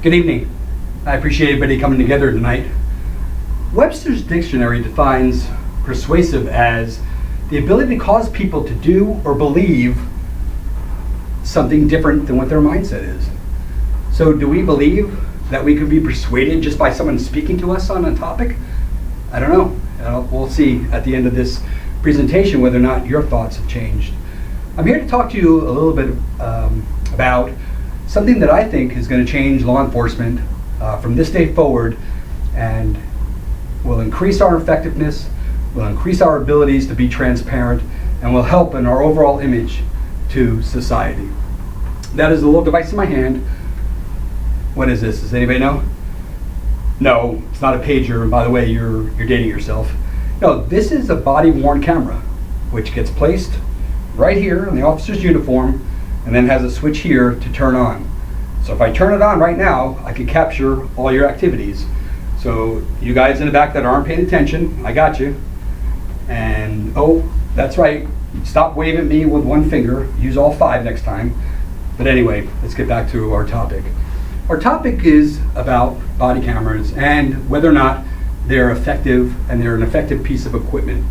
Good evening. I appreciate everybody coming together tonight. Webster's dictionary defines persuasive as the ability to cause people to do or believe something different than what their mindset is. So do we believe that we could be persuaded just by someone speaking to us on a topic? I don't know. We'll see at the end of this presentation whether or not your thoughts have changed. I'm here to talk to you a little bit about something that I think is going to change law enforcement from this day forward and will increase our effectiveness, will increase our abilities to be transparent, and will help in our overall image to society. That is the little device in my hand. What is this? Does anybody know? No, it's not a pager, and by the way, you're dating yourself. No, this is a body-worn camera, which gets placed right here in the officer's uniform, and then has a switch here to turn on. So if I turn it on right now, I can capture all your activities. So you guys in the back that aren't paying attention, I got you. And oh, that's right, stop waving at me with one finger, use all five next time. But anyway, let's get back to our topic. Our topic is about body cameras and whether or not they're effective, and they're an effective piece of equipment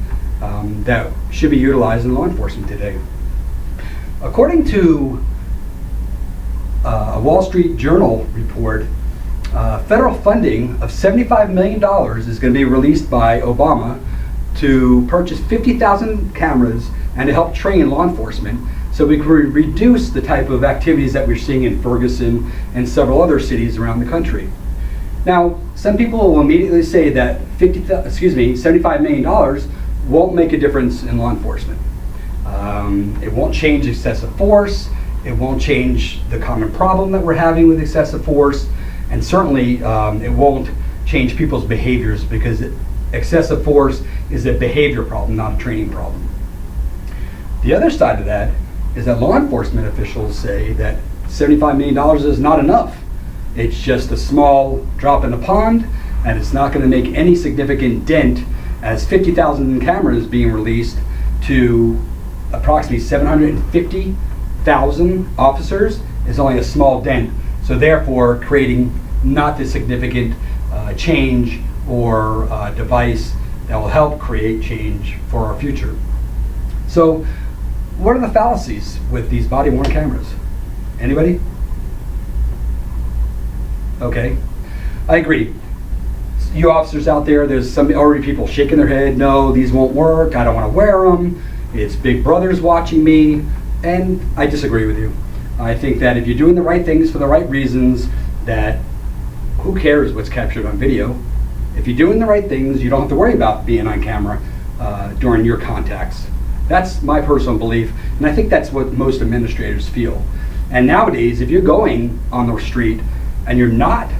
that should be utilized in law enforcement today. According to a Wall Street Journal report, federal funding of $75 million is going to be released by Obama to purchase 50,000 cameras and to help train law enforcement so we can reduce the type of activities that we're seeing in Ferguson and several other cities around the country. Now, some people will immediately say that $75 million won't make a difference in law enforcement. It won't change excessive force. It won't change the common problem that we're having with excessive force. And certainly it won't change people's behaviors, because excessive force is a behavior problem, not a training problem. The other side of that is that law enforcement officials say that $75 million is not enough. It's just a small drop in the pond, and it's not going to make any significant dent, as 50,000 cameras being released to approximately 750,000 officers is only a small dent. So therefore, creating not the significant change or device that will help create change for our future. So what are the fallacies with these body-worn cameras? Anybody? Okay, I agree. You officers out there, there's already people shaking their head, no, these won't work, I don't want to wear them, it's big brothers watching me, and I disagree with you. I think that if you're doing the right things for the right reasons, that who cares what's captured on video? If you're doing the right things, you don't have to worry about being on camera during your contacts. That's my personal belief, and I think that's what most administrators feel. And nowadays, if you're going on the street and you're not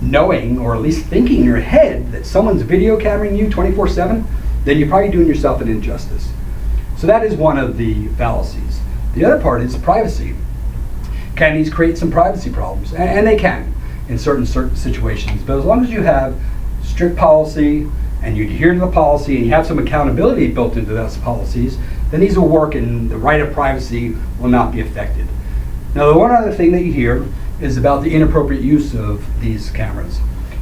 knowing, or at least thinking in your head, that someone's video cameraing you 24/7, then you're probably doing yourself an injustice. So that is one of the fallacies. The other part is privacy. Can these create some privacy problems? And they can in certain situations. But as long as you have strict policy and you adhere to the policy and you have some accountability built into those policies, then these will work and the right of privacy will not be affected. Now, the one other thing that you hear is about the inappropriate use of these cameras,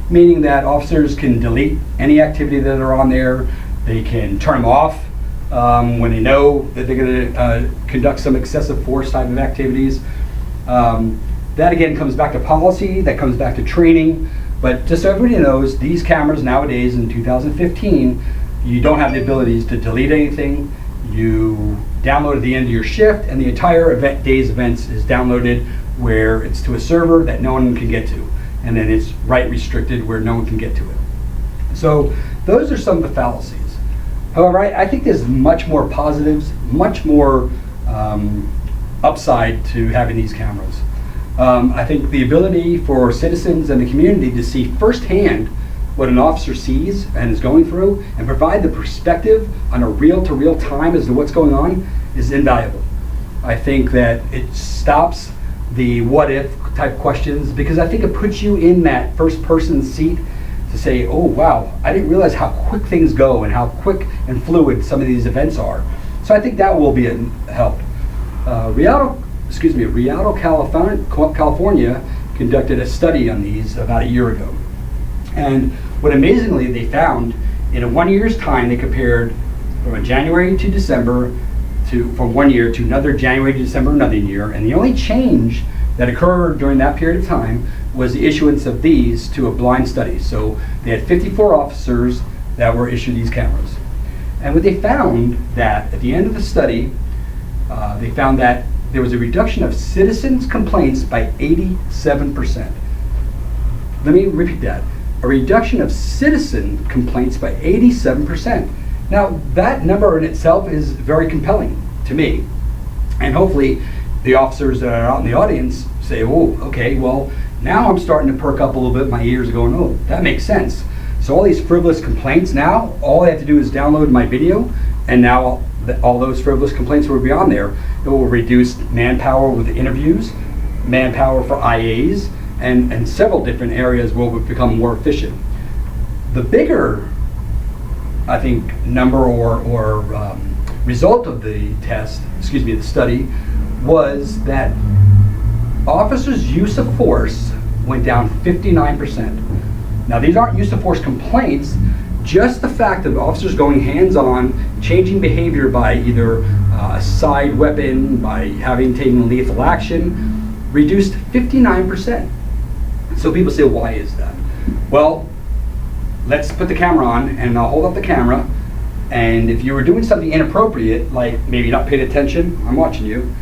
meaning that officers can delete any activity that are on there. They can turn them off when they know that they're going to conduct some excessive force type of activities. That again comes back to policy, that comes back to training, but just so everybody knows, these cameras nowadays in 2015, you don't have the abilities to delete anything. You download at the end of your shift, and the entire day's events is downloaded where it's to a server that no one can get to, and then it's write restricted where no one can get to it. So those are some of the fallacies. However, I think there's much more positives, much more upside to having these cameras. I think the ability for citizens and the community to see firsthand what an officer sees and is going through, and provide the perspective on a real-to-real time as to what's going on, is invaluable. I think that it stops the what-if type questions, because I think it puts you in that first-person seat to say, oh wow, I didn't realize how quick things go and how quick and fluid some of these events are. So I think that will be a help. Rialto, California conducted a study on these about a year ago. And what amazingly they found, in a 1 year's time, they compared from a January to December from 1 year to another January to December another year, and the only change that occurred during that period of time was the issuance of these to a blind study. So they had 54 officers that were issued these cameras. And what they found, that at the end of the study, they found that there was a reduction of citizens' complaints by 87%. Let me repeat that. A reduction of citizen complaints by 87%. Now, that number in itself is very compelling to me. And hopefully, the officers that are out in the audience say, oh, okay, well, now I'm starting to perk up a little bit. My ears are going, oh, that makes sense. So all these frivolous complaints now, all I have to do is download my video, and now all those frivolous complaints will be on there. It will reduce manpower with interviews, manpower for IAs, and several different areas will become more efficient. The bigger, I think, number or result of the the study, was that officers' use of force went down 59%. Now, these aren't use of force complaints, just the fact of officers going hands-on, changing behavior by either a side weapon, by having taken lethal action, reduced 59%. So people say, why is that? Well, let's put the camera on, and I'll hold up the camera, and if you were doing something inappropriate, like maybe not paying attention, I'm watching you,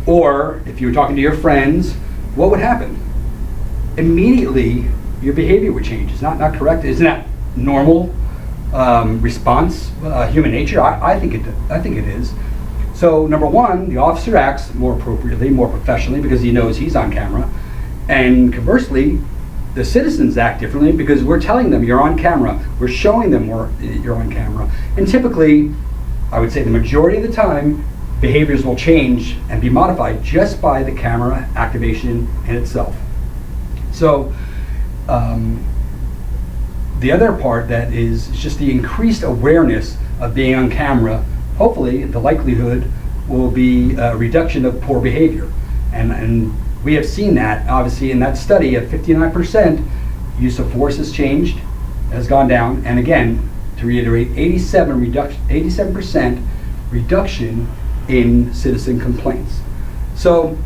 or if you were talking to your friends, what would happen? Immediately, your behavior would change. It's not correct. Isn't that normal response, human nature? I think it is. So number one, the officer acts more appropriately, more professionally, because he knows he's on camera. And conversely, the citizens act differently because we're telling them you're on camera. We're showing them you're on camera. And typically, I would say the majority of the time, behaviors will change and be modified just by the camera activation in itself. So the other part that is just the increased awareness of being on camera. Hopefully, the likelihood will be a reduction of poor behavior. And we have seen that, obviously, in that study of 59%, use of force has changed, has gone down. And again, to reiterate, 87% reduction in citizen complaints. So,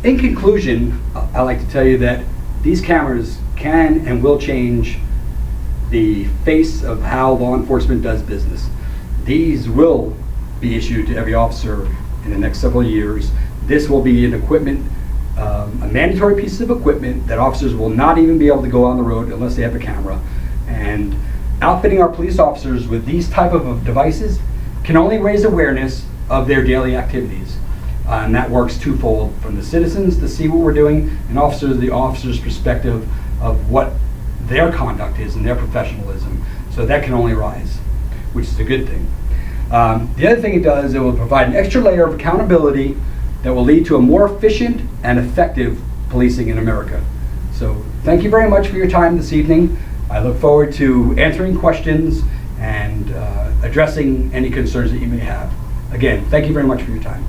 in conclusion, I like to tell you that these cameras can and will change the face of how law enforcement does business. These will be issued to every officer in the next several years. This will be an equipment, a mandatory piece of equipment that officers will not even be able to go on the road unless they have a camera. And outfitting our police officers with these type of devices can only raise awareness of their daily activities. And that works twofold: from the citizens to see what we're doing, and the officer's perspective of what their conduct is and their professionalism. So that can only rise, which is a good thing. The other thing it does, it will provide an extra layer of accountability that will lead to a more efficient and effective policing in America. So thank you very much for your time this evening. I look forward to answering questions and addressing any concerns that you may have. Again, thank you very much for your time.